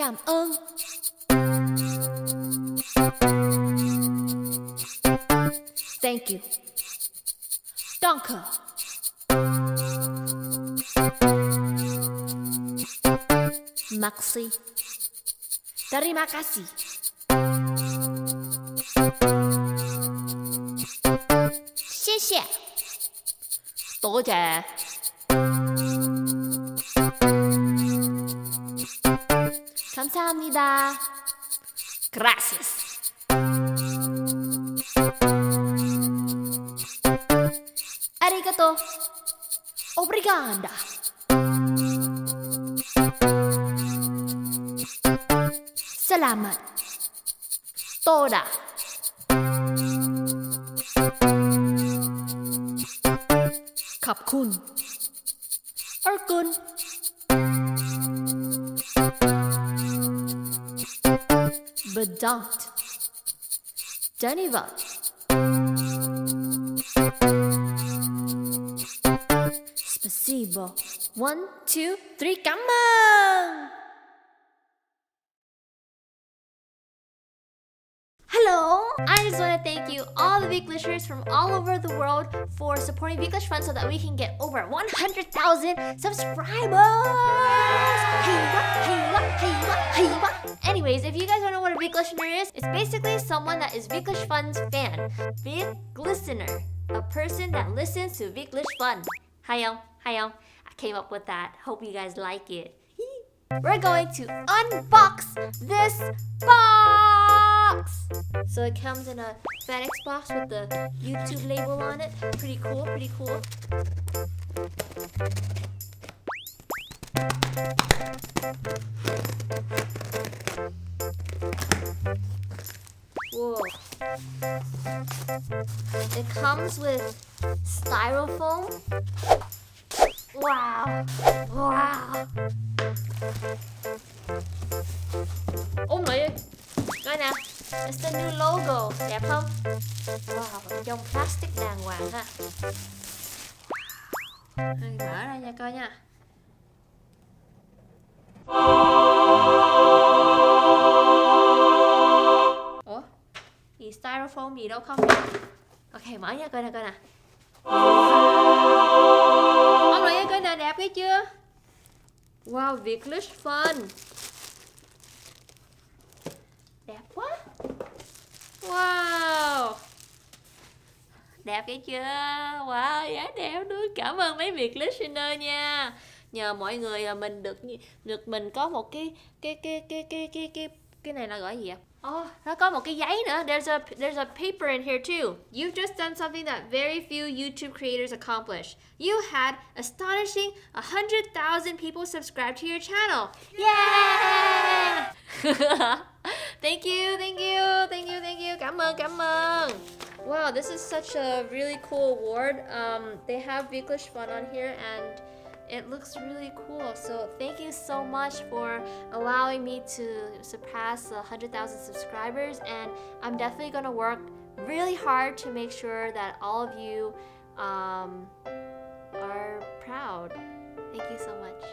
Cảm ơn. Thank you. Danke. Merci. Terima kasih. Xie xie. Tố trà. Kamsahamnida. Gracias. Arigato. Obrigada. Salamat. Toda. Khun. Kun. Bedankt. Dankjewel. Spacibo. 1, 2, 3, cảm ơn. Hello! I just want to thank you, all the Viklishers from all over the world, for supporting Viklish Fun so that we can get over 100,000 subscribers! Anyways, if you guys don't know what a Viklistener is, it's basically someone that is Viklish Fun's fan. Vik listener. A person that listens to Viklish Fun. Hiyo. I came up with that. Hope you guys like it. We're going to unbox this box! So it comes in a FedEx box with the YouTube label on it. Pretty cool. Whoa. It comes with styrofoam. Wow. Oh my god. Coi nè. It's the new logo. Đẹp không? Wow, trong plastic đàng hoàng ha. Mình mở ra nha coi nha. Ủa? Gì styrofoam gì đâu không? Ok, mở nha, coi nè. Ông nội ơi, coi nè, đẹp cái chưa? Wow, Viklish Fun. Đẹp quá. Wow. Đẹp cái chưa? Wow, giá đẹp nữa. Cảm ơn mấy Viklistener nha. Nhờ mọi người mình được mình có một cái này là gọi gì ạ? Nó có một cái giấy nữa. There's a paper in here too. You've just done something that very few YouTube creators accomplish. You had astonishing 100,000 people subscribe to your channel. Yeah! Thank you. Cảm ơn. Wow, this is such a really cool award. They have Viklish Fun on here and it looks really cool. So thank you so much for allowing me to surpass 100,000 subscribers, and I'm definitely going to work really hard to make sure that all of you are proud. Thank you so much.